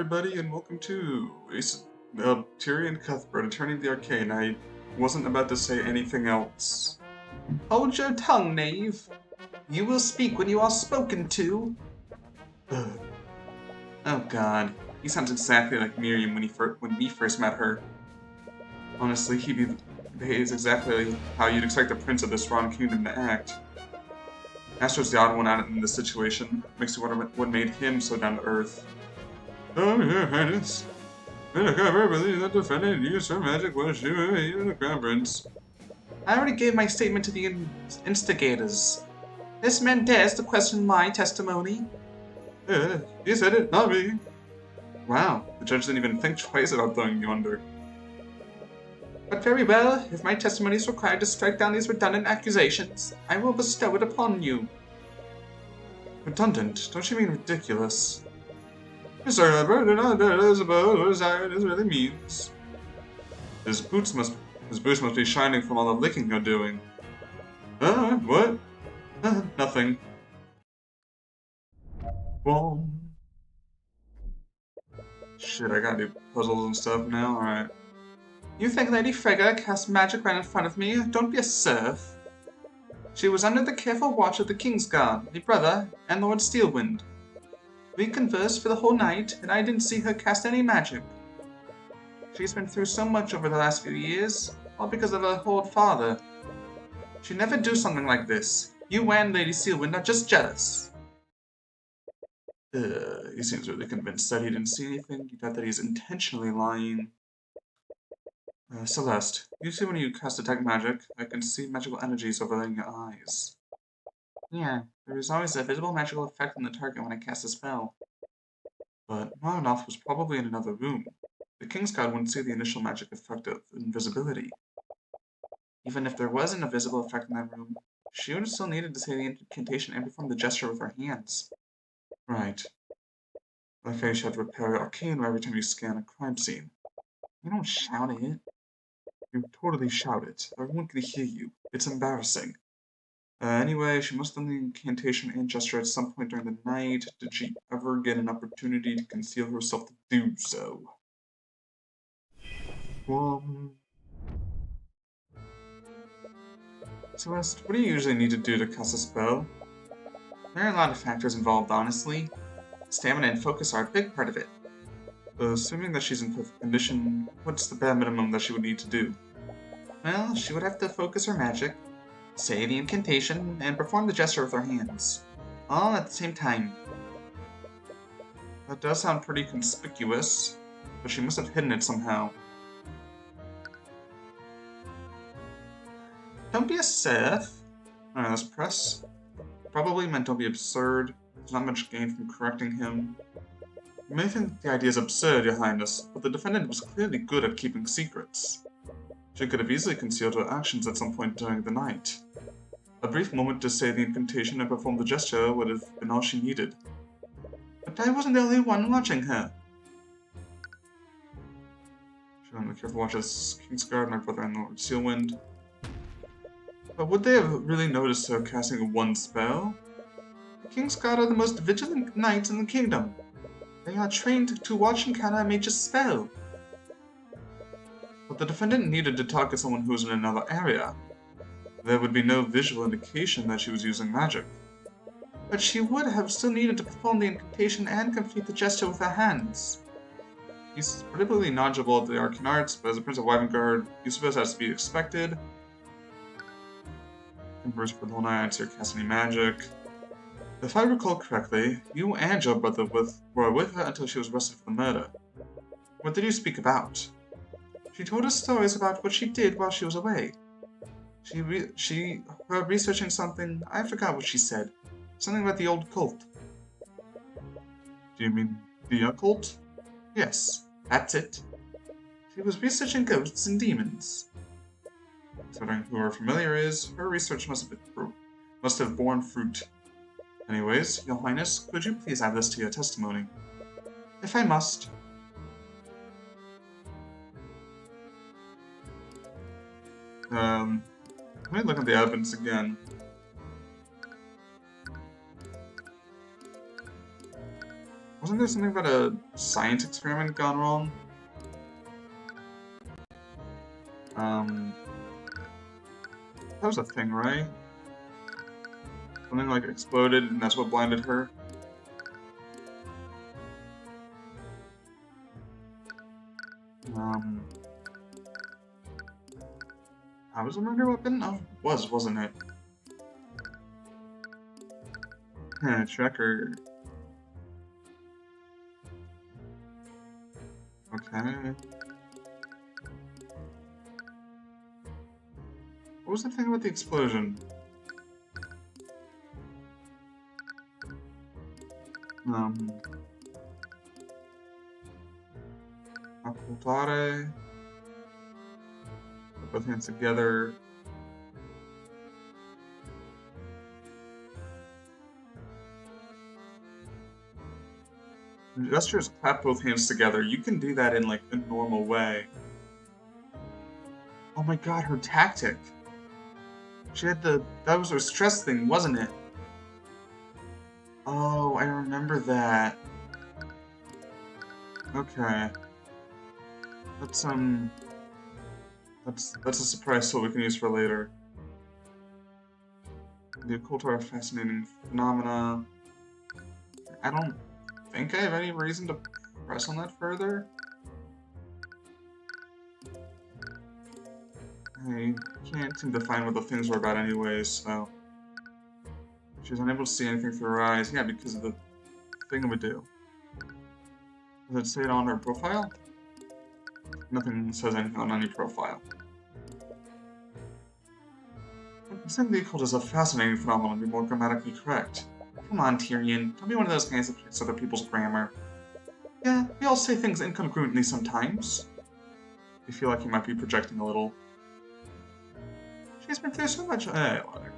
everybody, and welcome to Tyrion Cuthbert, attorney the arcane. I wasn't about to say anything else. Hold your tongue, knave. You will speak when you are spoken to. Ugh. Oh god, he sounds exactly like Miriam when we first met her. Honestly, he behaves exactly how you'd expect the prince of this wrong kingdom to act. Astro's the odd one out in this situation. Makes you wonder what made him so down to earth. Oh, your highness. The cover believes that defendant used her magic was she the crown prince. I already gave my statement to the instigators. This man dares to question my testimony. He said it, not me. Wow, the judge didn't even think twice about throwing you under. But very well, if my testimony is required to strike down these redundant accusations, I will bestow it upon you. Redundant? Don't you mean ridiculous? Mr. Herbert, do not dare to suppose what this really means. His boots must be shining from all the licking you're doing. What? Nothing. Boom. Shit, I gotta do puzzles and stuff now, alright. You think Lady Frigga cast magic right in front of me? Don't be a serf. She was under the careful watch of the King's Guard, the brother, and Lord Steelwind. We conversed for the whole night, and I didn't see her cast any magic. She's been through so much over the last few years, all because of her old father. She'd never do something like this. You and Lady Steelwind are just jealous. He seems really convinced that he didn't see anything. You bet that he's intentionally lying. Celeste, you see when you cast detect magic, I can see magical energies overlaying your eyes. Yeah, there is always a visible magical effect on the target when I cast a spell. But Maranoth was probably in another room. The King's Guard wouldn't see the initial magic effect of invisibility. Even if there was an invisible effect in that room, she would have still needed to say the incantation and perform the gesture with her hands. Right. Like I should repair arcane every time you scan a crime scene. You don't shout it. You totally shout it. Everyone can hear you. It's embarrassing. Anyway, she must have done the incantation and gesture at some point during the night. Did she ever get an opportunity to conceal herself to do so? Celeste, what do you usually need to do to cast a spell? There are a lot of factors involved, honestly. Stamina and focus are a big part of it. Assuming that she's in perfect condition, what's the bare minimum that she would need to do? Well, she would have to focus her magic, say the incantation, and perform the gesture with her hands. All at the same time. That does sound pretty conspicuous, but she must have hidden it somehow. Don't be a serf. Alright, let's press. Probably meant don't be absurd. There's not much gain from correcting him. You may think the idea is absurd, Your Highness, but the defendant was clearly good at keeping secrets. She could have easily concealed her actions at some point during the night. A brief moment to say the incantation and perform the gesture would have been all she needed. But I wasn't the only one watching her. Should I be careful watch as King's Guard, my brother and Lord Steelwind. But would they have really noticed her casting one spell? The King's Guard are the most vigilant knights in the kingdom. They are trained to watch and counter a major spell. But the defendant needed to target someone who was in another area. There would be no visual indication that she was using magic. But she would have still needed to perform the incantation and complete the gesture with her hands. He's particularly knowledgeable of the arcane arts, but as a Prince of Wyvernguard, you suppose that's to be expected. Converse for the whole night to cast any magic. If I recall correctly, you and your brother were with her until she was arrested for the murder. What did you speak about? She told us stories about what she did while she was away. Her researching something, I forgot what she said. Something about the old cult. Do you mean the occult? Yes, that's it. She was researching ghosts and demons. Considering who her familiar is, her research must have borne fruit. Anyways, Your Highness, could you please add this to your testimony? If I must. Let me look at the evidence again. Wasn't there something about a science experiment gone wrong? That was a thing, right? Something like exploded and that's what blinded her? Um, how was a murder weapon? Oh, it was, wasn't it? Tracker. Okay. What was the thing about the explosion? AotA. Put both hands together. Gestures clap both hands together. You can do that in like a normal way. Oh my god, her tactic. She had that was her stress thing, wasn't it? Oh, I remember that. Okay. That's that's a surprise tool we can use for later. The occult are a fascinating phenomena. I don't think I have any reason to press on that further. I can't seem to find what the things were about anyways, so... She was unable to see anything through her eyes. Yeah, because of the thingamadoodle. Does it say it on her profile? Nothing says anything on any profile. Saying the occult is a fascinating phenomenon, to be more grammatically correct. Come on, Tyrion. Don't be one of those guys that predicts other people's grammar. Yeah, we all say things incongruently sometimes. I feel like you might be projecting a little. She's been through so much. Whatever.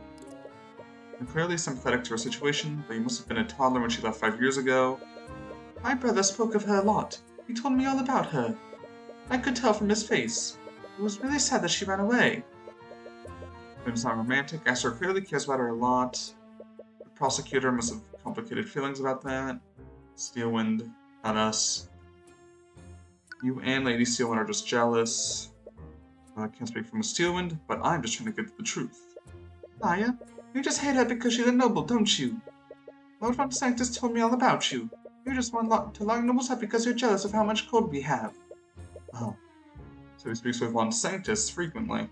I'm clearly sympathetic to her situation, but you must have been a toddler when she left 5 years ago. My brother spoke of her a lot. He told me all about her. I could tell from his face. It was really sad that she ran away. It's not romantic. Esther clearly cares about her a lot. The prosecutor must have complicated feelings about that. Steelwind, not us. You and Lady Steelwind are just jealous. I can't speak for Miss Steelwind, but I'm just trying to get to the truth. Maya, you just hate her because she's a noble, don't you? Lord Von Sanctus told me all about you. You just want to lock nobles up because you're jealous of how much gold we have. Oh. So he speaks with Von Sanctus frequently.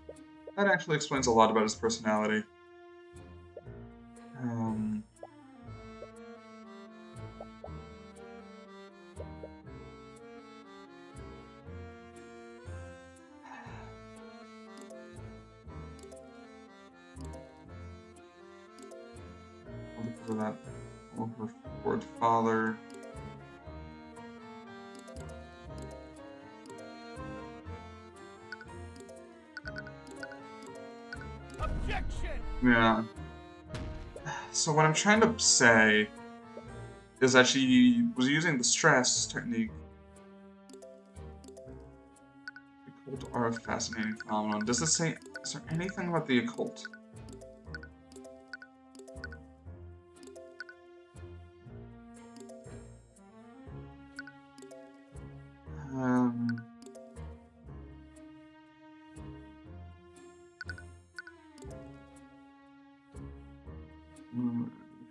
That actually explains a lot about his personality. Because of that overboard father. Objection! Yeah. So what I'm trying to say is that she was using the stress technique. The occult are a fascinating phenomenon. Does this say... Is there anything about the occult?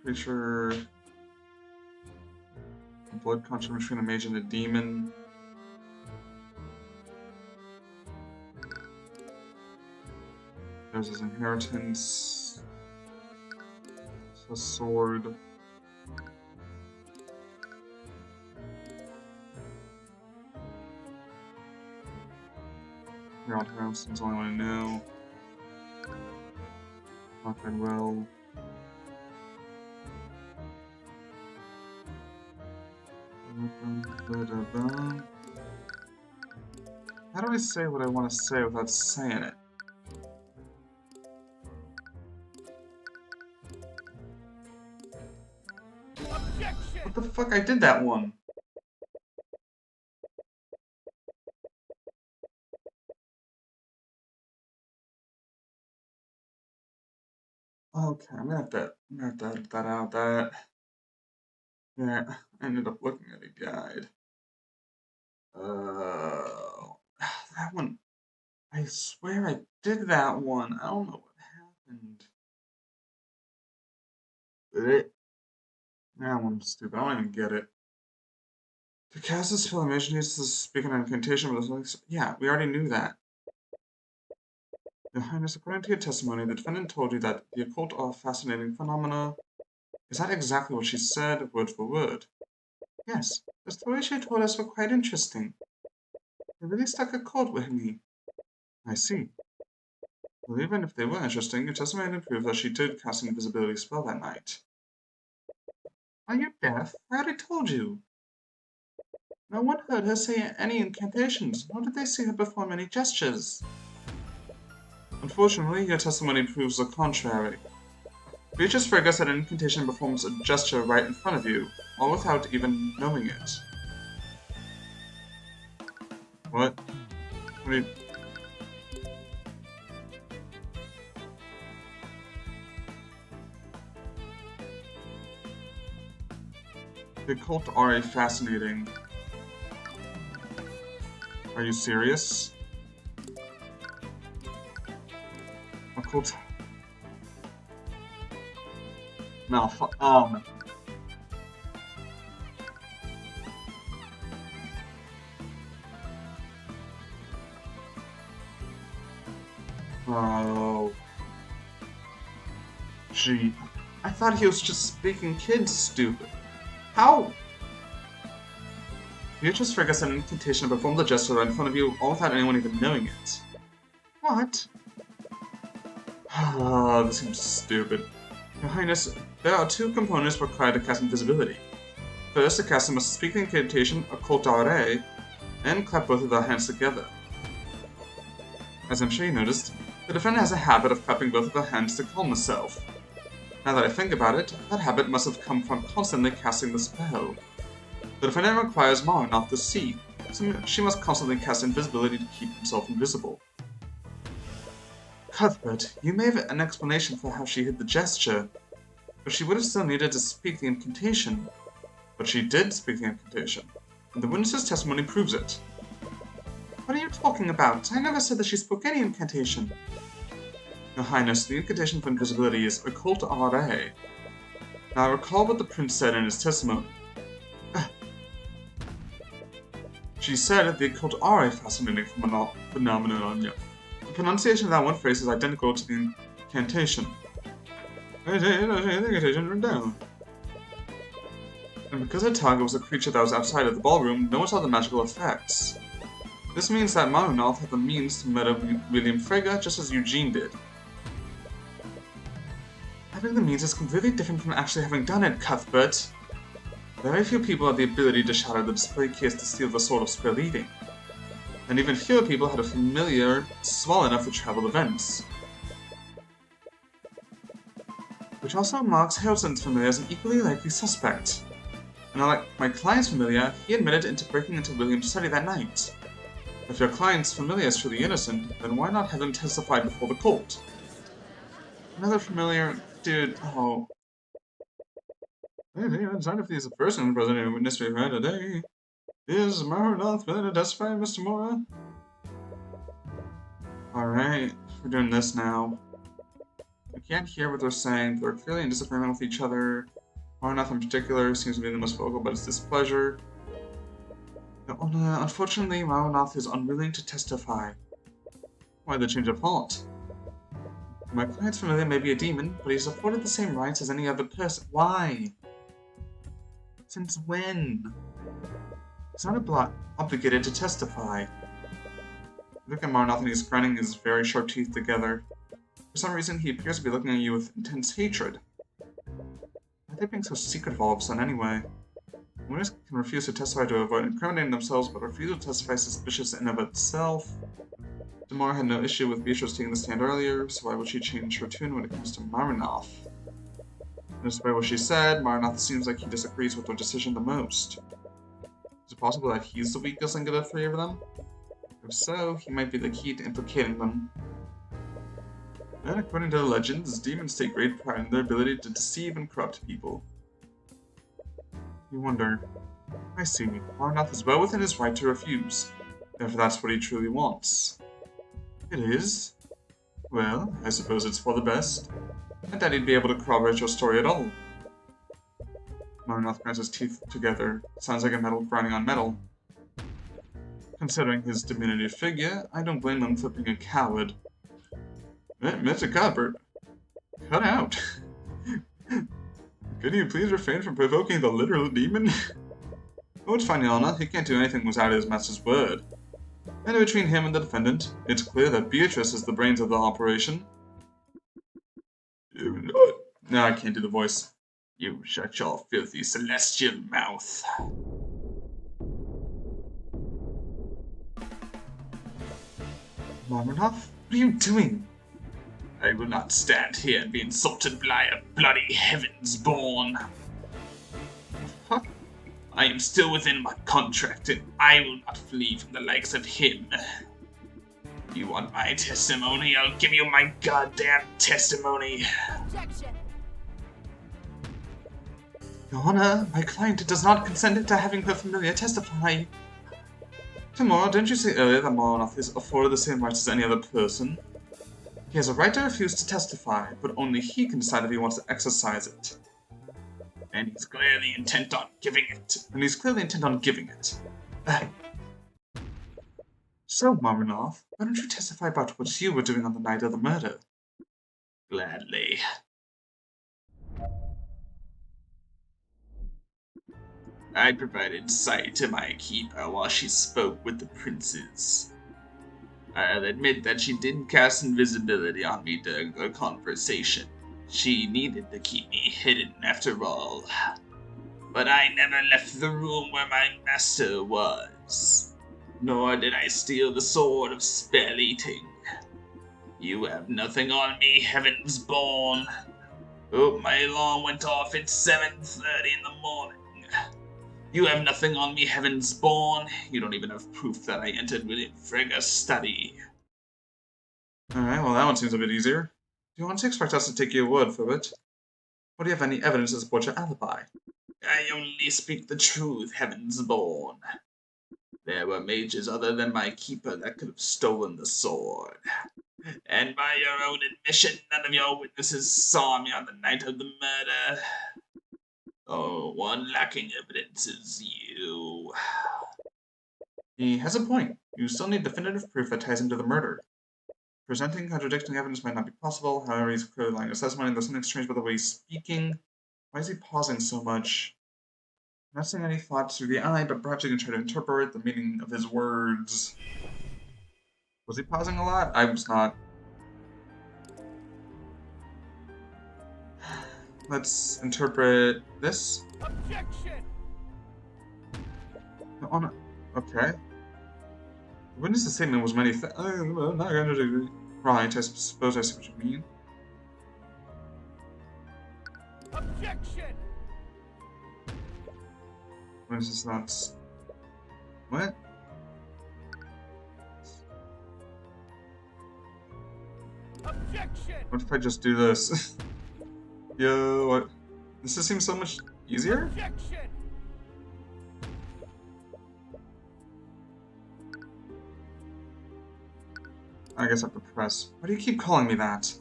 Pretty sure... A blood connection between a mage and a demon. There's his inheritance. It's a sword. Harold Harrelson's the only one I know. Lockheed Well. How do I say what I want to say without saying it? Objection! What the fuck? I did that one. Okay, I'm gonna have to edit that out. Yeah, I ended up looking at a guide. That one. I swear I did that one. I don't know what happened. Blech. That one's stupid. I don't even get it. To cast a spell, imagine needs to speak an incantation with a... Yeah, we already knew that. Your Highness, according to your testimony, the defendant told you that the occult are fascinating phenomena. Is that exactly what she said, word for word? Yes, the stories she told us were quite interesting. They really struck a chord with me. I see. Well, even if they were interesting, your testimony proves that she did cast an invisibility spell that night. Are you deaf? I already told you. No one heard her say any incantations, nor did they see her perform any gestures. Unfortunately, your testimony proves the contrary. Beatrice Frigga said an incantation performs a gesture right in front of you, all without even knowing it. What? What do you... The occult are a fascinating... Are you serious? Occult... No, Oh... Gee... I thought he was just speaking kids stupid. How? Beatrice Frigga said an incantation and performed the gesture right in front of you, all without anyone even knowing it. What? Ah, this seems stupid. Your Highness, there are two components required to cast invisibility. First, the caster must speak the incantation AotA and clap both of their hands together. As I'm sure you noticed, the defendant has a habit of clapping both of their hands to calm herself. Now that I think about it, that habit must have come from constantly casting the spell. The defendant requires Marinoth to see, so she must constantly cast invisibility to keep himself invisible. Cuthbert, you may have an explanation for how she hid the gesture, but she would have still needed to speak the incantation. But she did speak the incantation, and the witness's testimony proves it. What are you talking about? I never said that she spoke any incantation. Your Highness, the incantation for invisibility is AotA. Now recall what the prince said in his testimony. She said the occult are a fascinating phenomenon. The pronunciation of that one phrase is identical to the incantation. Written down. And because her target was a creature that was outside of the ballroom, no one saw the magical effects. This means that Marinoth had the means to murder William Frigga just as Eugene did. Having the means is completely different from actually having done it, Cuthbert. Very few people have the ability to shatter the display case to steal the sword of spell eating. And even fewer people had a familiar small enough to travel events. Which also marks Harrelson's familiar as an equally likely suspect. And unlike my client's familiar, he admitted into breaking into William's study that night. If your client's familiar is truly innocent, then why not have him testify before the court? Another familiar dude, oh. Hey, it's not if he's a person present in a witness we've had today. Is Marinoth willing to testify, Mr. Mora? Alright, we're doing this now. We can't hear what they're saying, but they're clearly in disagreement with each other. Marinoth in particular seems to be the most vocal about his displeasure. Unfortunately, Marinoth is unwilling to testify. Why the change of heart? My client's familiar may be a demon, but he's afforded the same rights as any other person. Why? Since when? He's not obligated to testify. Look at Marinoth and he's grinding his very sharp teeth together. For some reason, he appears to be looking at you with intense hatred. Why are they being so secretive all of a sudden anyway? Winners can refuse to testify to avoid incriminating themselves, but refusal to testify is suspicious in and of itself. Demar had no issue with Beatrice taking the stand earlier, so why would she change her tune when it comes to Marinoth? Despite what she said, Marinoth seems like he disagrees with her decision the most. Is it possible that he's the weakest link of the three of them? If so, he might be the key to implicating them. And according to the legends, demons take great pride in their ability to deceive and corrupt people. You wonder. I see. Marnoth is well within his right to refuse, if that's what he truly wants. It is? Well, I suppose it's for the best. I doubt he'd be able to corroborate your story at all. Marnoth grants his teeth together. Sounds like a metal grinding on metal. Considering his diminutive figure, I don't blame him for being a coward. Mr. Cuthbert, cut out. Could you please refrain from provoking the literal demon? Oh, it's fine, Yana. He can't do anything without his master's word. And between him and the defendant, it's clear that Beatrice is the brains of the operation. No, I can't do the voice. You shut your filthy celestial mouth. Marnoth, what are you doing? I will not stand here and be insulted by a bloody heavens born. Fuck. I am still within my contract, and I will not flee from the likes of him. You want my testimony? I'll give you my goddamn testimony. Objection! Your Honor, my client does not consent to having her familiar testify. Tomorrow, didn't you say earlier that Marnoth is afforded the same rights as any other person? He has a right to refuse to testify, but only he can decide if he wants to exercise it. And he's clearly intent on giving it. So, Marnoth, why don't you testify about what you were doing on the night of the murder? Gladly. I provided sight to my keeper while she spoke with the princes. I'll admit that she did cast invisibility on me during the conversation. She needed to keep me hidden after all. But I never left the room where my master was. Nor did I steal the sword of spell eating. You have nothing on me, heavens born. Oh, my alarm went off at 7:30 in the morning. You have nothing on me, heavens born. You don't even have proof that I entered William Frigga's study. Alright, well that one seems a bit easier. Do you want to expect us to take your word for it? Or do you have any evidence to support your alibi? I only speak the truth, heavens born. There were mages other than my keeper that could have stolen the sword. And by your own admission, none of your witnesses saw me on the night of the murder. Oh, one lacking evidence is you. He has a point. You still need definitive proof that ties him to the murder. Presenting contradicting evidence might not be possible, however he's clearly lying to testimony. There's something strange about the way he's speaking. Why is he pausing so much? I'm not seeing any thoughts through the eye, but perhaps you can try to interpret the meaning of his words. Was he pausing a lot? I was not. Let's interpret this. Objection! Okay. The witness's statement was many not going to right, I suppose I see what you mean. Objection! Witness's thoughts. What? Objection! What if I just do this? Yo, what? This just seems so much easier? Objection! I guess I have to press. Why do you keep calling me that?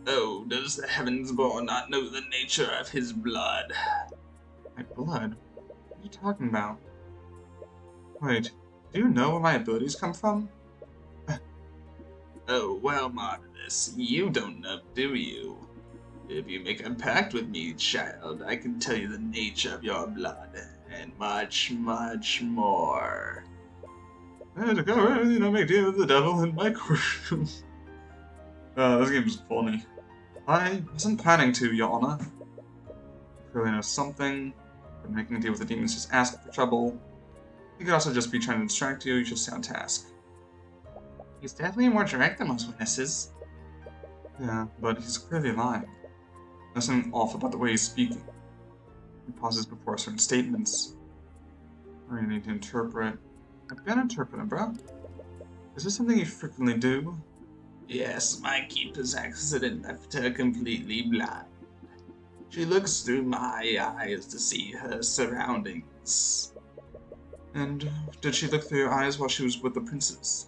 Oh, does the heavens born not know the nature of his blood? My blood? What are you talking about? Wait, do you know where my abilities come from? Oh, well, Marvelous, you don't know, do you? If you make a pact with me, child, I can tell you the nature of your blood, and much, much more. To go, make deal with the devil in my courtroom. This game's funny. I wasn't planning to, Your Honor. Clearly knows something, but making a deal with the demons just asking for trouble. He could also just be trying to distract you, you should stay on task. He's definitely more direct than most witnesses. Yeah, but he's clearly lying. There's something off about the way he's speaking. He pauses before certain statements. I need to interpret. I've been interpreting, bro. Is this something you frequently do? Yes, my keeper's accident left her completely blind. She looks through my eyes to see her surroundings. And did she look through your eyes while she was with the princes?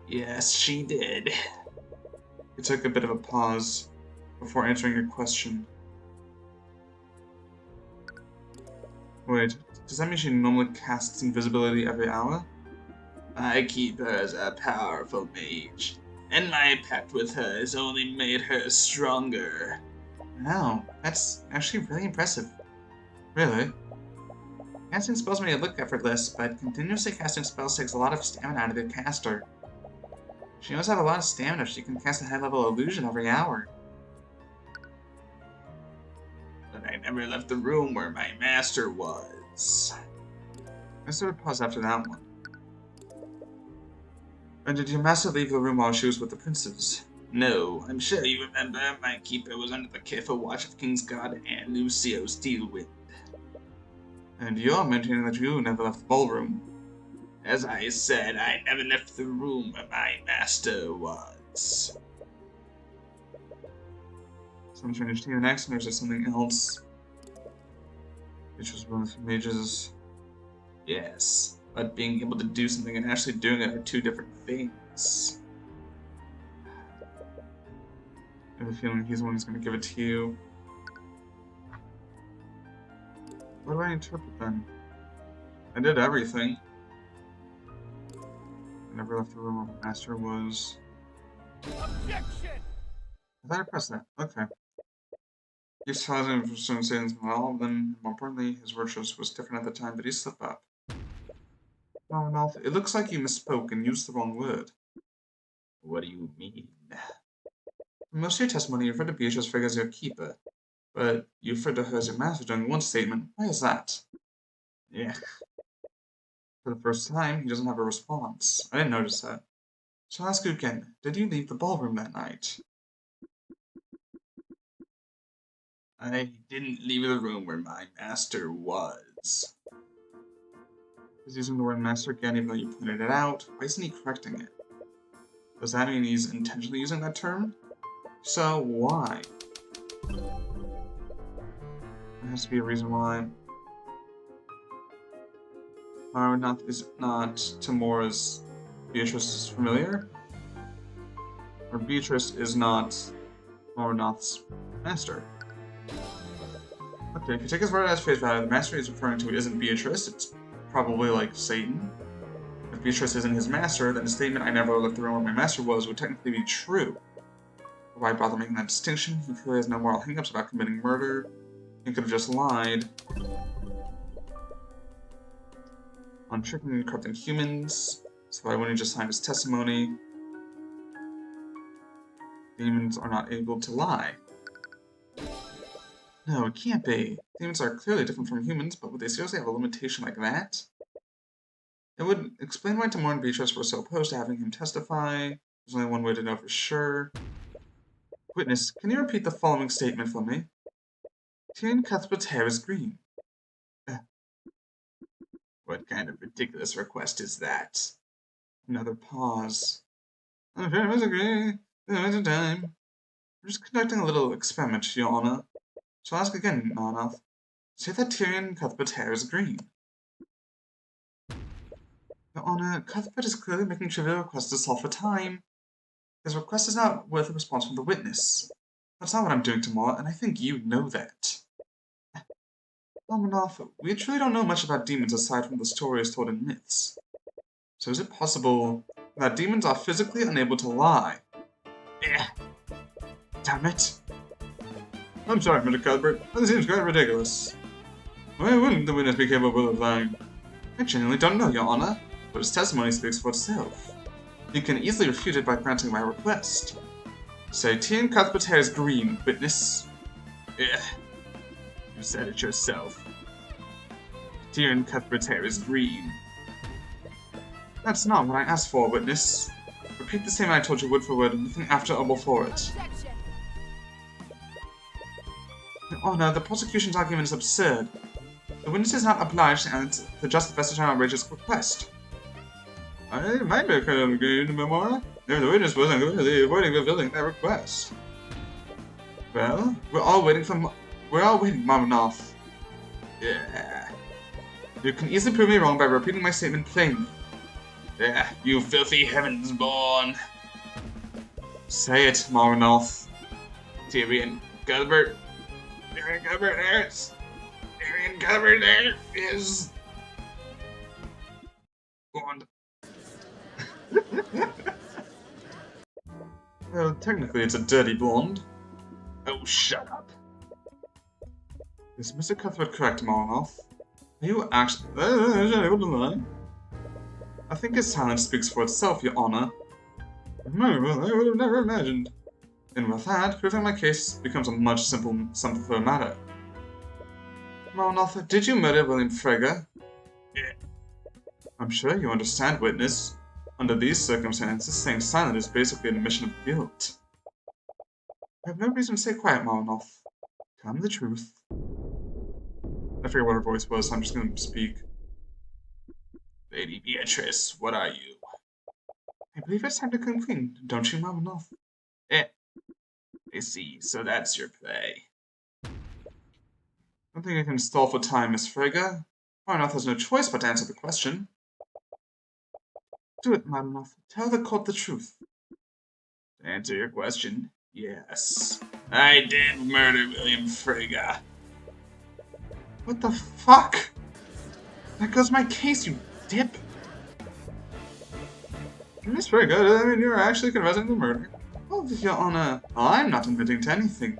Yes, she did. He took a bit of a pause before answering your question. Wait, does that mean she normally casts invisibility every hour? My keeper is a powerful mage, and my pact with her has only made her stronger. Wow, that's actually really impressive. Really? Casting spells may look effortless, but continuously casting spells takes a lot of stamina out of the caster. She must have a lot of stamina if she can cast a high-level illusion every hour. But I never left the room where my master was. I sort of paused after that one. And did your master leave the room while she was with the princes? No, I'm sure you remember my keeper was under the careful watch of Kingsguard and Lucio Steelwind. And you're maintaining that you never left the ballroom. As I said, I never left the room where my master was. Some strange to you next, or is there something else? Which was one of the mages. Yes, but being able to do something and actually doing it are two different things. I have a feeling he's the one who's going to give it to you. What do I interpret then? I did everything. I never left the room where my master was. Objection! I thought I pressed that. Okay. He's telling him certain things well, then more importantly, his virtues was different at the time, but he slipped up. Oh, no, it looks like you misspoke and used the wrong word. What do you mean? In most of your testimony, you referred to Beatrice Frigga as your keeper, but you referred to her as your master during one statement. Why is that? Yeah. For the first time, he doesn't have a response. I didn't notice that. So I'll ask you again, did you leave the ballroom that night? I didn't leave the room where my master was. He's using the word master again, even though you pointed it out. Why isn't he correcting it? Does that mean he's intentionally using that term? So, why? There has to be a reason why. Is not Timora's Beatrice's familiar? Or Beatrice is not Marnoth's master? Okay, if you take his word as face value, the master he's referring to isn't Beatrice, it's probably like Satan. If Beatrice isn't his master, then the statement, I never left the room where my master was, would technically be true. Why bother making that distinction? He clearly has no moral hangups about committing murder. He could have just lied. On tricking and corrupting humans, so why wouldn't he just sign his testimony? Demons are not able to lie. No, it can't be. Demons are clearly different from humans, but would they seriously have a limitation like that? It would explain why Timur and Beatrice were so opposed to having him testify. There's only one way to know for sure. Witness, can you repeat the following statement for me? Tyrion Cuthbert's hair is green. What kind of ridiculous request is that? Another pause. I'm very disagree. There's a time. I'm just conducting a little experiment, Your Honor. So I'll ask again, Marnoth. Say that Tyrion Cuthbert's hair is green. Your Honor, Cuthbert is clearly making trivial requests to solve for time. His request is not worth a response from the witness. That's not what I'm doing tomorrow, and I think you know that. Marnoth, we truly don't know much about demons aside from the stories told in myths. So is it possible that demons are physically unable to lie? Damn it! I'm sorry, Mr. Cuthbert. That seems quite ridiculous. Why wouldn't the witness be capable of lying? I genuinely don't know, Your Honor, but his testimony speaks for itself. You can easily refute it by granting my request. Say, Tyrion Cuthbert's hair is green, witness. You said it yourself. Tyrion Cuthbert's hair is green. That's not what I asked for, witness. Repeat the same I told you word for word, nothing after or before it. Objection! Your Honor, the prosecution's argument is absurd. The witness is not obliged to answer to justify such an outrageous request. I might be kind of agreed, Memora, if the witness wasn't clearly avoiding fulfilling that request. Well, we're all waiting for We're all waiting, Marmanoth. Yeah. You can easily prove me wrong by repeating my statement plainly. Yeah, you filthy heavens-born. Say it, Marmanoth. Tyrion, Cuthbert. Tyrion, Cuthbert, there is. Tyrion, Cuthbert, there is. Blonde. Well, technically it's a dirty blonde. Oh, shut up. Is Mr. Cuthbert correct, Marmanoth? Are you actually... I think his silence speaks for itself, Your Honor. I would have never imagined. And with that, proving my case becomes a much simpler matter. Marmanoth, did you murder William Frege? Yeah. I'm sure you understand, witness. Under these circumstances, staying silent is basically an admission of guilt. I have no reason to stay quiet, Marmanoth. Tell me the truth. I forget what her voice was, so I'm just gonna speak. Lady Beatrice, what are you? I believe it's time to come clean, don't you, Marmanoth? Eh. I see, so that's your play. I don't think I can stall for time, Miss Frege. Marmanoth has no choice but to answer the question. Do it, Marmanoth. Tell the court the truth. To answer your question, yes. I did murder William Frege. What the fuck? That goes my case, you dip. Miss Frege, I mean, you're actually confessing the murder. Oh, Your Honor, I'm not admitting to anything.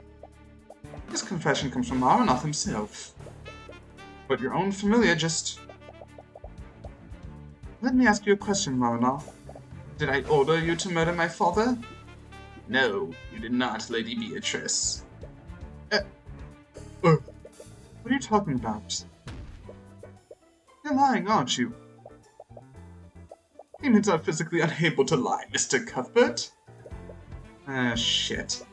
This confession comes from Marmanoth himself. But your own familiar just... Let me ask you a question, Marmanoth. Did I order you to murder my father? No, you did not, Lady Beatrice. What are you talking about? You're lying, aren't you? Demons are physically unable to lie, Mr. Cuthbert. Ah, shit.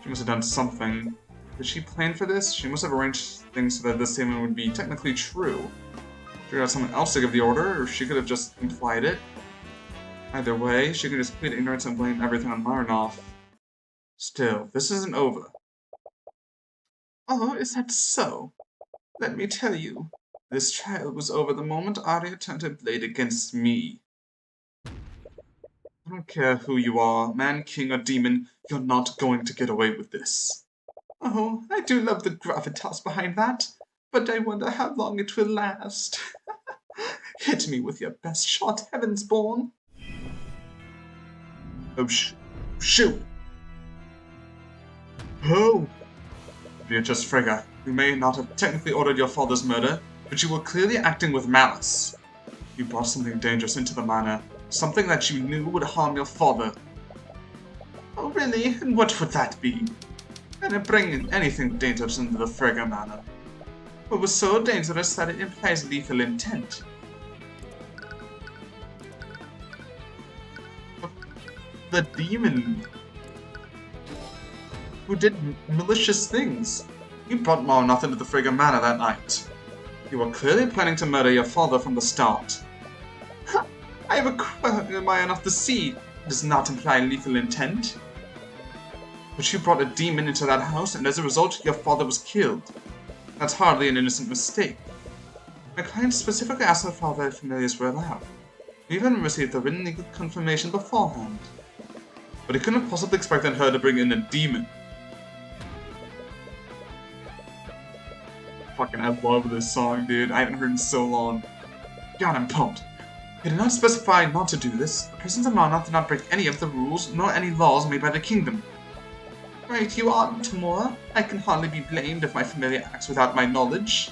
She must have done something. Did she plan for this? She must have arranged things so that this statement would be technically true. She got someone else to give the order, or she could have just implied it. Either way, she could just plead ignorance and blame everything on Marmanoth. Still, this isn't over. Oh, is that so? Let me tell you, this trial was over the moment AotA turned her blade against me. I don't care who you are, man, king, or demon, you're not going to get away with this. Oh, I do love the gravitas behind that, but I wonder how long it will last. Hit me with your best shot, heavens-born. Oh, shoot! Oh! Beatrice Frege, you may not have technically ordered your father's murder, but you were clearly acting with malice. You brought something dangerous into the manor, something that you knew would harm your father. Oh, really? And what would that be? I didn't bring anything dangerous into the Frege manor. It was so dangerous that it implies lethal intent. The demon who did malicious things. You brought Marmanoth into the Frege manor that night. You were clearly planning to murder your father from the start. I have a question am I enough to see. It does not imply lethal intent. But you brought a demon into that house, and as a result, your father was killed. That's hardly an innocent mistake. My client specifically asked her father if familiars were allowed. We even received a written legal confirmation beforehand. But he couldn't possibly expect her to bring in a demon. Fucking, I love this song, dude. I haven't heard it in so long. God, I'm pumped. He did not specify not to do this. The presence of Marmanoth did not break any of the rules, nor any laws made by the kingdom. Right, you are, Tamora. I can hardly be blamed if my familiar acts without my knowledge.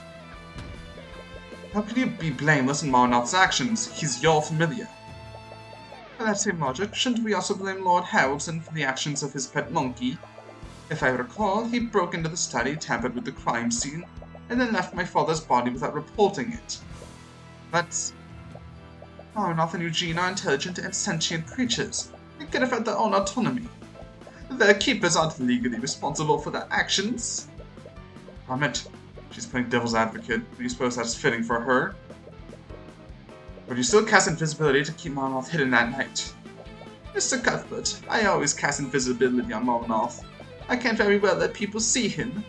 How could you be blameless in Marmanoth's actions? He's your familiar. By that same logic, shouldn't we also blame Lord Haraldson for the actions of his pet monkey? If I recall, he broke into the study, tampered with the crime scene, and then left my father's body without reporting it. That's... Marmanoth and Eugene are intelligent and sentient creatures. They could have had their own autonomy. Their keepers aren't legally responsible for their actions. Damn it. She's playing devil's advocate. Do you suppose that's fitting for her? But you still cast invisibility to keep Marmanoth hidden at night. Mr. Cuthbert, I always cast invisibility on Marmanoth. I can't very well let people see him.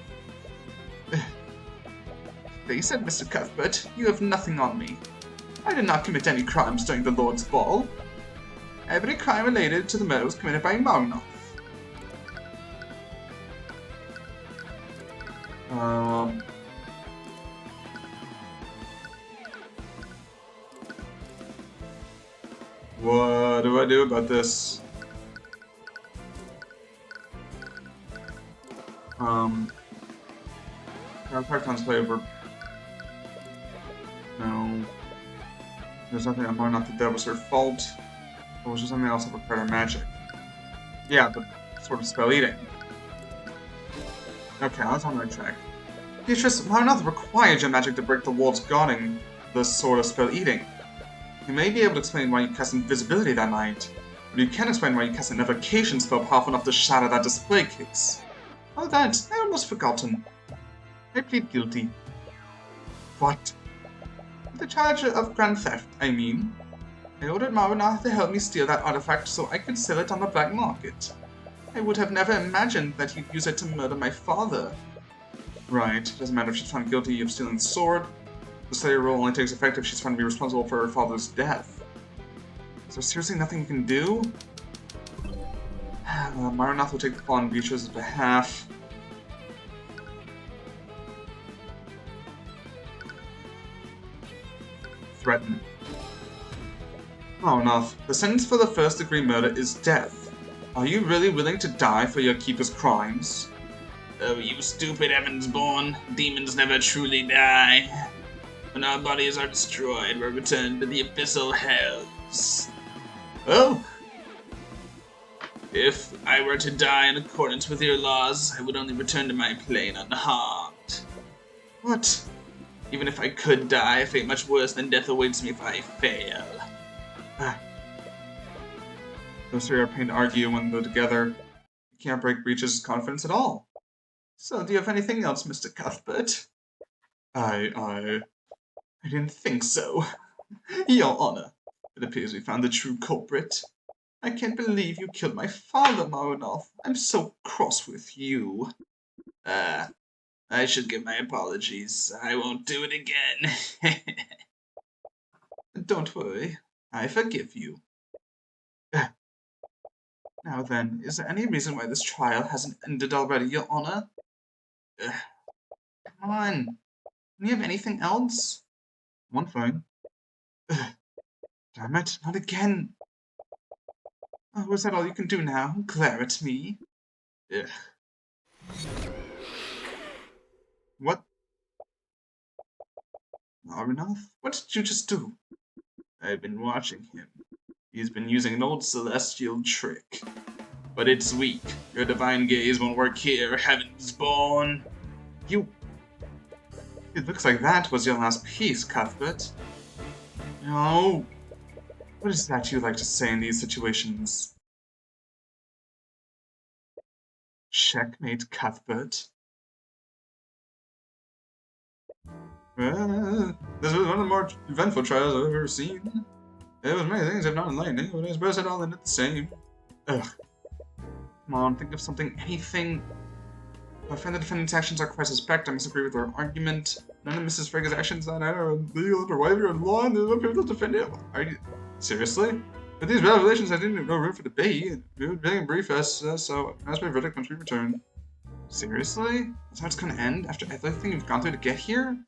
Face it, Mr. Cuthbert, you have nothing on me. I did not commit any crimes during the Lord's Ball. Every crime related to the murder was committed by Marnoth. What do I do about this? Our Python's play over. No. There's nothing I'm not that that was her fault. Or was there something else that required her magic? Yeah, the sort of spell eating. Okay, I was on the right track. Beatrice, Marnoth required your magic to break the walls guarding the sword of spell eating. You may be able to explain why you cast invisibility that night, but you can't explain why you cast an evocation spell powerful enough to shatter that display case. Oh, that, I almost forgotten. I plead guilty. What? The charge of grand theft, I mean. I ordered Marnoth to help me steal that artifact so I could sell it on the black market. I would have never imagined that he'd use it to murder my father. Right, doesn't matter if she's found guilty of stealing the sword. The Slayer rule only takes effect if she's found to be responsible for her father's death. Is there seriously nothing you can do? Marnoth will take the fall on Beatrice's behalf. Threaten. Marnoth, the sentence for the first-degree murder is death. Are you really willing to die for your keeper's crimes? Oh, you stupid Evansborn. Demons never truly die. When our bodies are destroyed, we're returned to the abyssal hells. Oh! If I were to die in accordance with your laws, I would only return to my plane unharmed. What? Even if I could die, a fate much worse than death awaits me if I fail. Those three are pained to argue when they're together. You can't break Breach's confidence at all. So, do you have anything else, Mr. Cuthbert? I didn't think so. Your Honor, it appears we found the true culprit. I can't believe you killed my father, Marnoth. I'm so cross with you. I should give my apologies. I won't do it again. Don't worry. I forgive you. Now then, is there any reason why this trial hasn't ended already, Your Honor? Come on. Do you have anything else? one thing. Damn it, not again. Oh, is that all you can do now? Glare at me? Ugh. What? Marnoth, what did you just do? I've been watching him. He's been using an old celestial trick. But it's weak. Your divine gaze won't work here, Heavensborn. You... It looks like that was your last piece, Cuthbert. No. What is that you like to say in these situations? Checkmate, Cuthbert. This was one of the more eventful trials I've ever seen. There was many things I've not enlightening, but I suppose it all ended the same. Ugh. Come on, think of something, anything. If I find the defendant's actions are quite suspect, I must agree with their argument. None of Mrs. Frega's actions that night are illegal or whatever in law, and there's no people to defend it. Are you... Seriously? With these revelations, I didn't have no room for debate. We would being brief us, so as my verdict once we return. Seriously? That's how it's gonna end? After everything you've gone through to get here?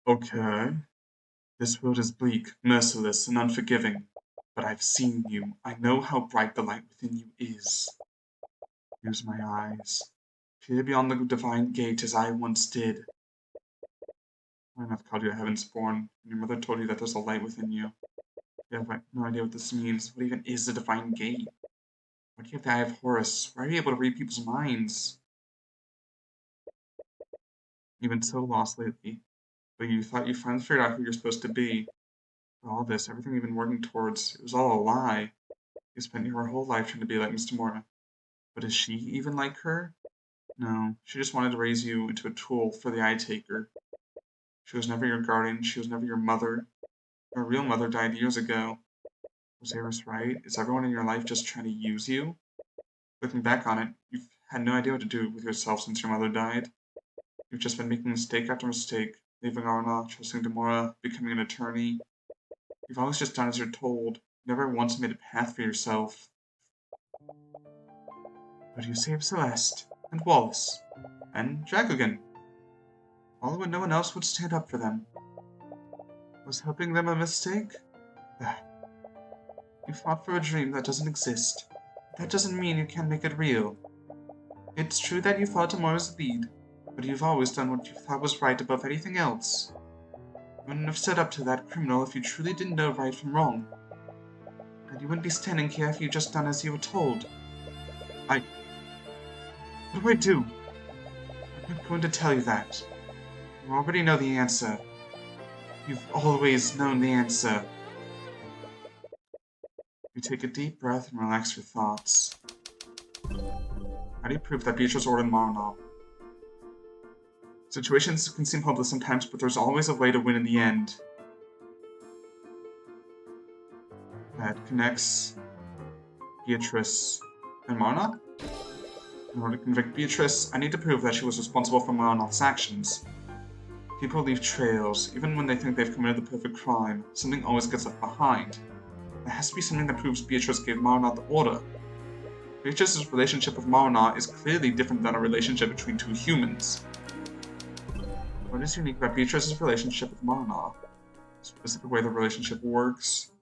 Okay. This world is bleak, merciless, and unforgiving. But I've seen you. I know how bright the light within you is. Use my eyes. Peer beyond the divine gate as I once did. I have called you a Heavensborn, and your mother told you that there's a light within you. You have no idea what this means. What even is the divine gate? Why do you have the Eye of Horus? Why are you able to read people's minds? You've been so lost lately, but you thought you finally figured out who you're supposed to be. But all this, everything you've been working towards, it was all a lie. You spent your whole life trying to be like Miss Tamora. But is she even like her? No, she just wanted to raise you into a tool for the Eye Taker. She was never your guardian, she was never your mother. Your real mother died years ago. Was Eris right? Is everyone in your life just trying to use you? Looking back on it, you've had no idea what to do with yourself since your mother died. You've just been making mistake after mistake, leaving AotA, trusting Demora, becoming an attorney. You've always just done as you're told, never once made a path for yourself. But you saved Celeste, and Wallace, and Dragogan. All when no one else would stand up for them. Was helping them a mistake? You fought for a dream that doesn't exist. That doesn't mean you can't make it real. It's true that you fought Demora's lead, but you've always done what you thought was right above anything else. You wouldn't have stood up to that criminal if you truly didn't know right from wrong. And you wouldn't be standing here if you'd just done as you were told. What do I do? I'm not going to tell you that. You already know the answer. You've always known the answer. You take a deep breath and relax your thoughts. How do you prove that Beatrice ordered Marnal? Situations can seem hopeless sometimes, but there's always a way to win in the end. That connects Beatrice and Marna? In order to convict Beatrice, I need to prove that she was responsible for Marnal's actions. People leave trails, even when they think they've committed the perfect crime. Something always gets left behind. There has to be something that proves Beatrice gave Marna the order. Beatrice's relationship with Marna is clearly different than a relationship between two humans. What is unique about Beatrice's relationship with Marna? The specific way the relationship works.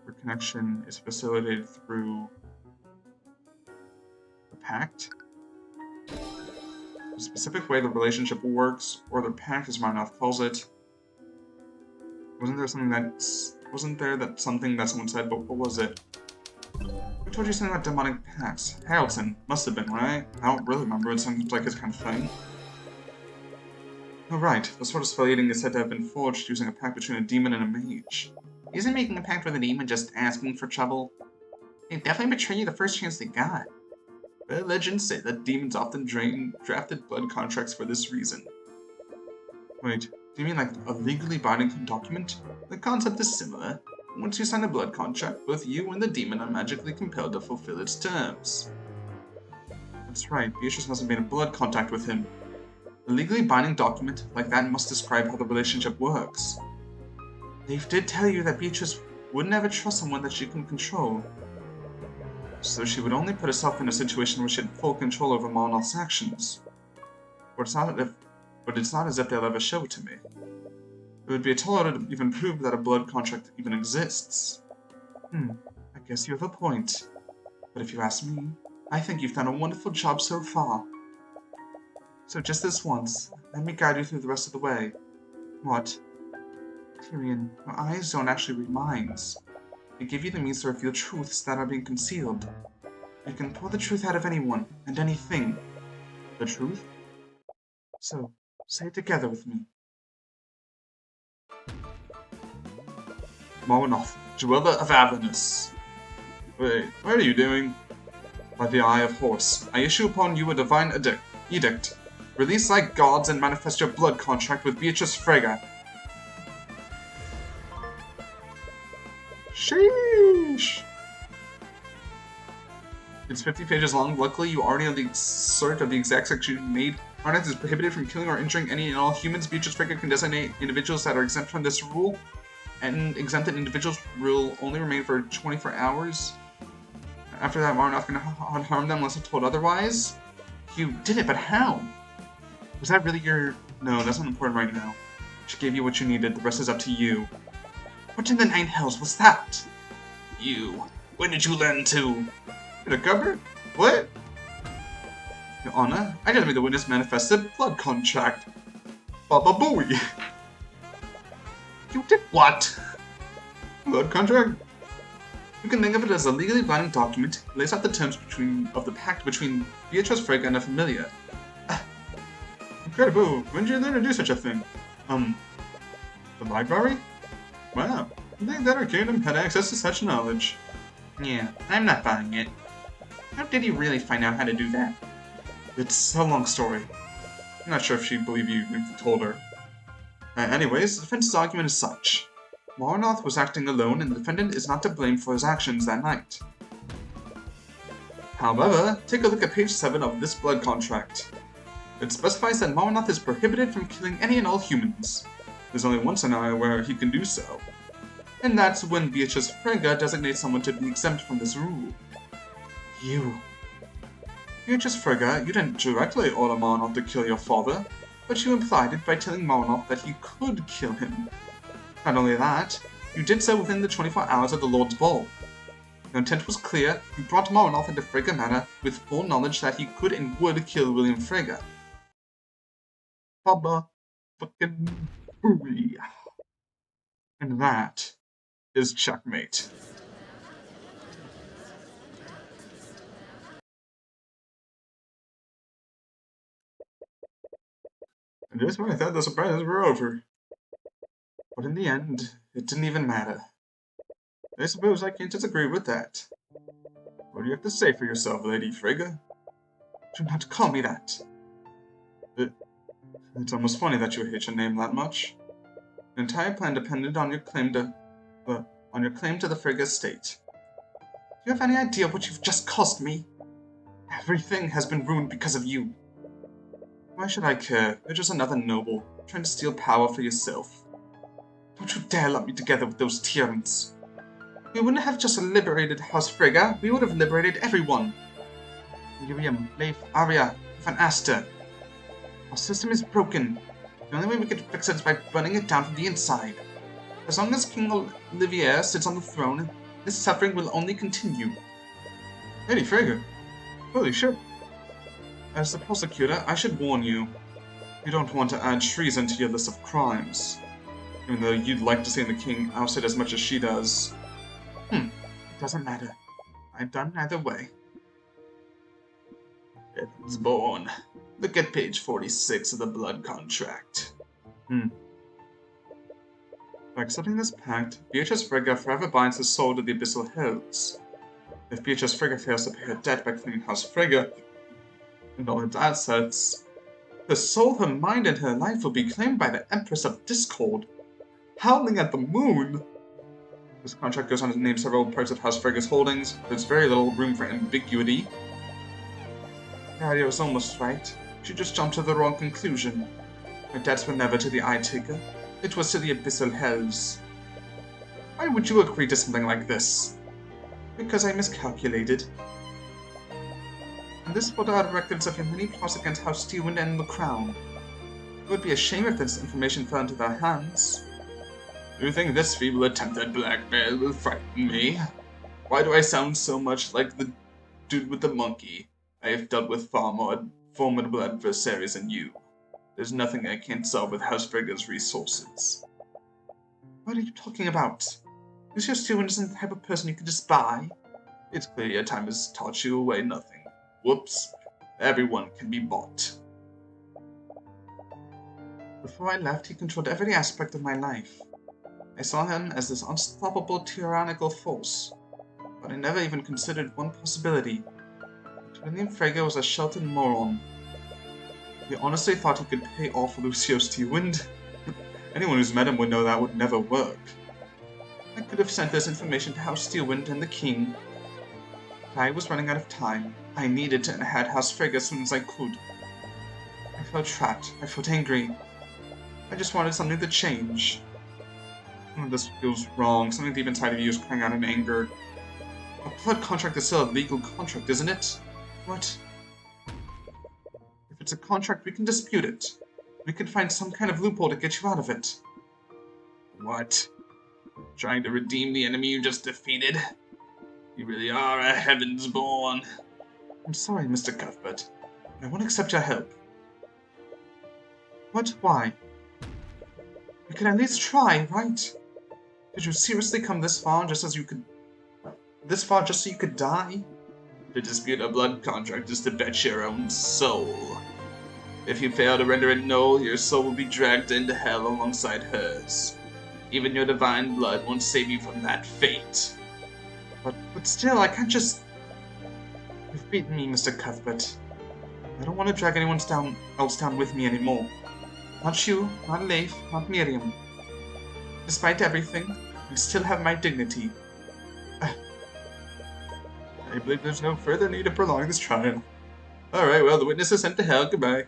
Her connection is facilitated through the pact. The specific way the relationship works, or the pact as Marna calls it. Wasn't there something that someone said, but what was it? Who told you something about demonic pacts? Haraldson. Must have been, right? I don't really remember, it sounds like his kind of thing. Oh right, the sword of Spelliating is said to have been forged using a pact between a demon and a mage. Isn't making a pact with a demon just asking for trouble? They definitely betray you the first chance they got. But legends say that demons often drafted blood contracts for this reason. Wait, do you mean like a legally binding document? The concept is similar. Once you sign a blood contract, both you and the demon are magically compelled to fulfill its terms. That's right, Beatrice must have made a blood contact with him. A legally binding document like that must describe how the relationship works. They did tell you that Beatrice wouldn't ever trust someone that she couldn't control. So she would only put herself in a situation where she had full control over Marnal's actions. But it's not as if they'll ever show it to me. It would be a tall order to even prove that a blood contract even exists. I guess you have a point. But if you ask me, I think you've done a wonderful job so far. So just this once, let me guide you through the rest of the way. What? Tyrion, your eyes don't actually read minds. They give you the means to reveal truths that are being concealed. You can pull the truth out of anyone and anything. The truth? So, say it together with me. Mornoth, Dweller of Avernus. Wait, what are you doing? By the Eye of Horse, I issue upon you a divine edict. Release thy gods and manifest your blood contract with Beatrice Frege. Sheesh! It's 50 pages long. Luckily, you already have the sort of the exact section you made. Arnath is prohibited from killing or injuring any and all humans. Beatrice Frege can designate individuals that are exempt from this rule, and exempted individuals will only remain for 24 hours. After that, Marnoth can harm them unless told otherwise. You did it, but how? Was that really your... No, that's not important right now. She gave you what you needed. The rest is up to you. What in the nine hells was that? You. When did you learn to... The Cuthbert? What? Your Honor, I just made the witness manifest a blood contract. Baba Booey. You did what? Blood contract? You can think of it as a legally binding document. It lays out the terms of the pact between Beatrice Frege and a familiar. Incredible. When did you learn to do such a thing? The library? Wow. I think that our kingdom had access to such knowledge. Yeah, I'm not buying it. How did you really find out how to do that? It's a long story. I'm not sure if she'd believe you if you told her. Anyways, the defense's argument is such. Mornoth was acting alone, and the defendant is not to blame for his actions that night. However, take a look at page 7 of this blood contract. It specifies that Mornoth is prohibited from killing any and all humans. There's only one scenario where he can do so, and that's when Beatrice Frege designates someone to be exempt from this rule. You. Beatrice Frege, you didn't directly order Mornoth to kill your father, but you implied it by telling Mornoth that he could kill him. Not only that, you did so within the 24 hours of the Lord's Ball. Your intent was clear. You brought Mornoth into Frege Manor with full knowledge that he could and would kill William Frege. Baba fucking booey. And that is checkmate. And just when I thought the surprises were over. But in the end, it didn't even matter. I suppose I can't disagree with that. What do you have to say for yourself, Lady Frege? Do not call me that. It's almost funny that you hate your name that much. The entire plan depended on your claim to the Frege estate. Do you have any idea what you've just cost me? Everything has been ruined because of you. Why should I care? You're just another noble, trying to steal power for yourself. Don't you dare lump me together with those tyrants. We wouldn't have just liberated House Frege, we would have liberated everyone. Miriam, Leif, Arya, Van Aster. Our system is broken. The only way we can fix it is by burning it down from the inside. As long as King Olivier sits on the throne, this suffering will only continue. Lady Frege, holy shit. As the prosecutor, I should warn you. You don't want to add treason to your list of crimes. Even though you'd like to see the king ousted as much as she does. It doesn't matter. I'm done either way. It's born. Look at page 46 of the blood contract. By accepting this pact, Beatrice Frege forever binds his soul to the abyssal hells. If Beatrice Frege fails to pay her debt by cleaning House Frege and all its assets, her soul, her mind, and her life will be claimed by the Empress of Discord, howling at the moon. This contract goes on to name several parts of House Frege's holdings. There's very little room for ambiguity. Nadia was almost right. She just jumped to the wrong conclusion. My debts were never to the Eye Taker. It was to the Abyssal Hells. Why would you agree to something like this? Because I miscalculated. And this photo are records of your many plots against House Steelwind and the Crown. It would be a shame if this information fell into their hands. You think this feeble attempt at blackmail will frighten me? Why do I sound so much like the dude with the monkey? I have dealt with far more formidable adversaries than you. There's nothing I can't solve with House Frege's resources. What are you talking about? Monsieur Steelwind isn't the type of person you can just buy. It's clear your time has taught you away nothing. Whoops. Everyone can be bought. Before I left, he controlled every aspect of my life. I saw him as this unstoppable tyrannical force, but I never even considered one possibility. William Frege was a sheltered moron. He honestly thought he could pay off Lucio Steelwind? Anyone who's met him would know that would never work. I could have sent this information to House Steelwind and the King. But I was running out of time. I needed to head House Frege as soon as I could. I felt trapped. I felt angry. I just wanted something to change. This feels wrong. Something deep inside of you is crying out in anger. A blood contract is still a legal contract, isn't it? What? If it's a contract, we can dispute it. We can find some kind of loophole to get you out of it. What? Trying to redeem the enemy you just defeated? You really are a heavens born. I'm sorry, Mr. Cuthbert. I won't accept your help. What? Why? You can at least try, right? Did you seriously come this far just so you could die? To dispute a blood contract is to bet your own soul. If you fail to render it null, your soul will be dragged into hell alongside hers. Even your divine blood won't save you from that fate. But still, I can't just... You've beaten me, Mr. Cuthbert. I don't want to drag anyone else down with me anymore. Not you, not Leif, not Miriam. Despite everything, I still have my dignity. I believe there's no further need to prolong this trial. Alright, well, the witness is sent to hell. Goodbye.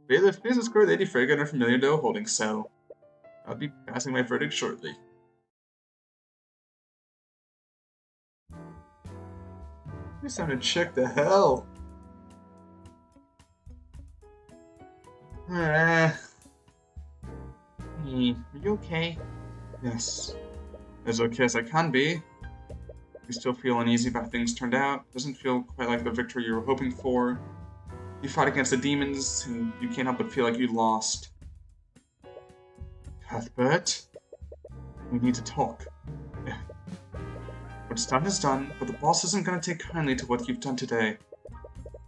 Bailiff, please escort Lady Frigga and her familiar to a holding cell. I'll be passing my verdict shortly. It's time to check the hell. Are you okay? Yes. As okay as I can be. You still feel uneasy about how things turned out. Doesn't feel quite like the victory you were hoping for. You fought against the demons, and you can't help but feel like you lost. Cuthbert, we need to talk. What's done is done, but the boss isn't going to take kindly to what you've done today.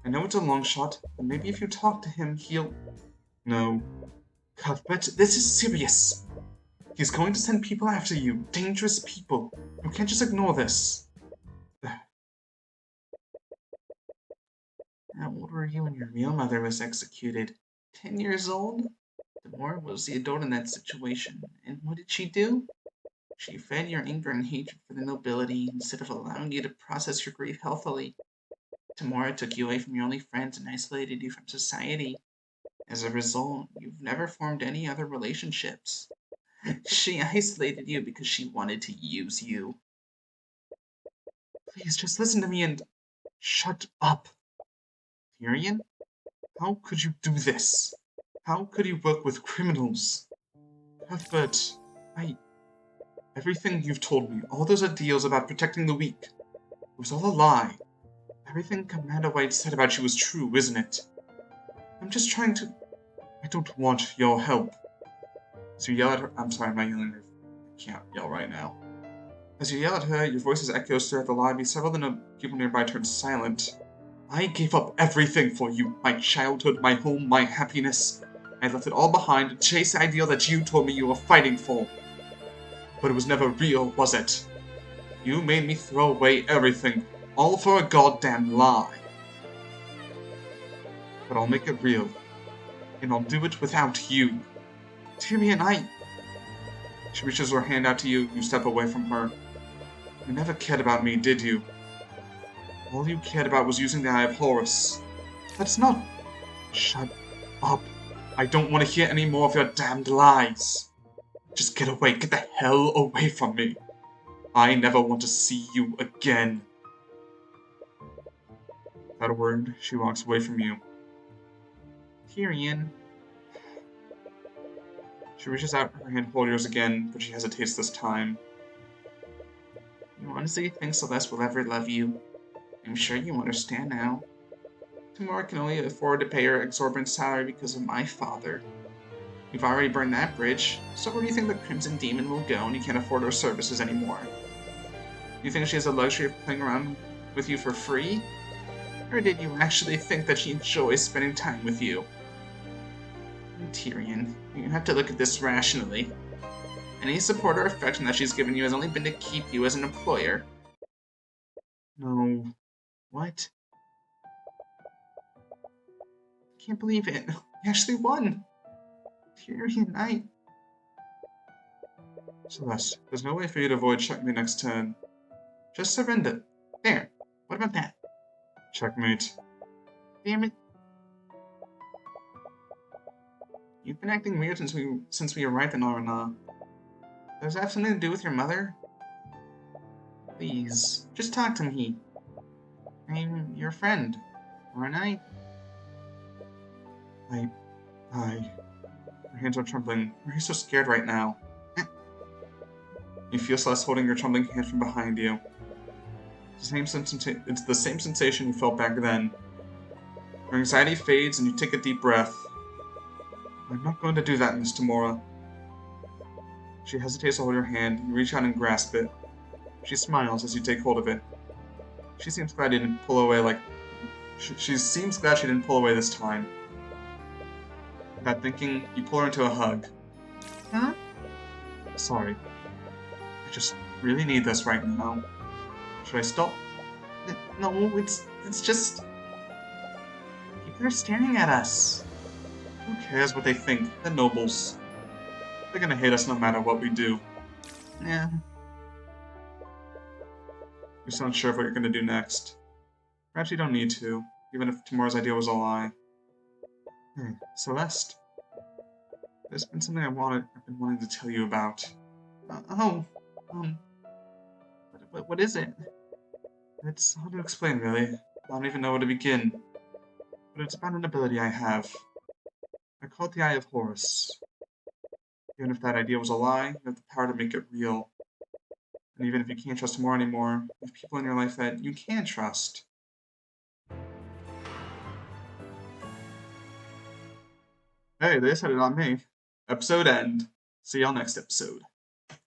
I know it's a long shot, but maybe if you talk to him, he'll... No. Cuthbert, this is serious. He's going to send people after you. Dangerous people. You can't just ignore this. How old were you when your real mother was executed? 10 years old? Demore was the adult in that situation. And what did she do? She fed your anger and hatred for the nobility instead of allowing you to process your grief healthily. Demore took you away from your only friends and isolated you from society. As a result, you've never formed any other relationships. She isolated you because she wanted to use you. Please, just listen to me and... Shut up. Tyrion? How could you do this? How could you work with criminals? Cuthbert, everything you've told me, all those ideals about protecting the weak, it was all a lie. Everything Commander White said about you was true, isn't it? I'm just trying to... I don't want your help. As you yell at her... I'm sorry, I'm not yelling at her. I can't yell right now. As you yell at her, your voices echoes throughout the lobby. Several of the people nearby turn silent. I gave up everything for you. My childhood, my home, my happiness. I left it all behind to chase the ideal that you told me you were fighting for. But it was never real, was it? You made me throw away everything, all for a goddamn lie. But I'll make it real. And I'll do it without you. Tyrion, She reaches her hand out to you. You step away from her. You never cared about me, did you? All you cared about was using the Eye of Horus. That's not... Shut up. I don't want to hear any more of your damned lies. Just get away. Get the hell away from me. I never want to see you again. Without a word, she walks away from you. Tyrion. She reaches out her hand to hold yours again, but she hesitates this time. You honestly think Celeste will ever love you? I'm sure you understand now. Tomorrow can only afford to pay her exorbitant salary because of my father. You've already burned that bridge, so where do you think the Crimson Demon will go when you can't afford her services anymore? Do you think she has the luxury of playing around with you for free? Or did you actually think that she enjoys spending time with you? Tyrion, you have to look at this rationally. Any support or affection that she's given you has only been to keep you as an employer. No. What? I can't believe it. We actually won! Tyrion, Celeste, there's no way for you to avoid checkmate next turn. Just surrender. There. What about that? Checkmate. Damn it. You've been acting weird since we arrived in AotA. Does that have something to do with your mother? Please, just talk to me. I'm your friend, aren't I? Her hands are trembling. Why are you so scared right now? You feel Celeste holding your trembling hand from behind you. It's the same sensation you felt back then. Your anxiety fades and you take a deep breath. I'm not going to do that, Miss Tamora. She hesitates to hold your hand. You reach out and grasp it. She smiles as you take hold of it. She seems glad you didn't pull away She seems glad she didn't pull away this time. Without thinking, you pull her into a hug. Huh? Sorry. I just really need this right now. Should I stop? No, it's just... People are staring at us. Who cares what they think? The nobles. They're gonna hate us no matter what we do. Yeah. You're still not sure of what you're gonna do next. Perhaps you don't need to, even if tomorrow's idea was a lie. Hey, Celeste. There's been something I've been wanting to tell you about. Oh. What is it? It's hard to explain, really. I don't even know where to begin. But it's about an ability I have. I call it the Eye of Horus. Even if that idea was a lie, you have the power to make it real. And even if you can't trust more anymore, you have people in your life that you can trust. Hey, they said it on me. Episode end. See y'all next episode.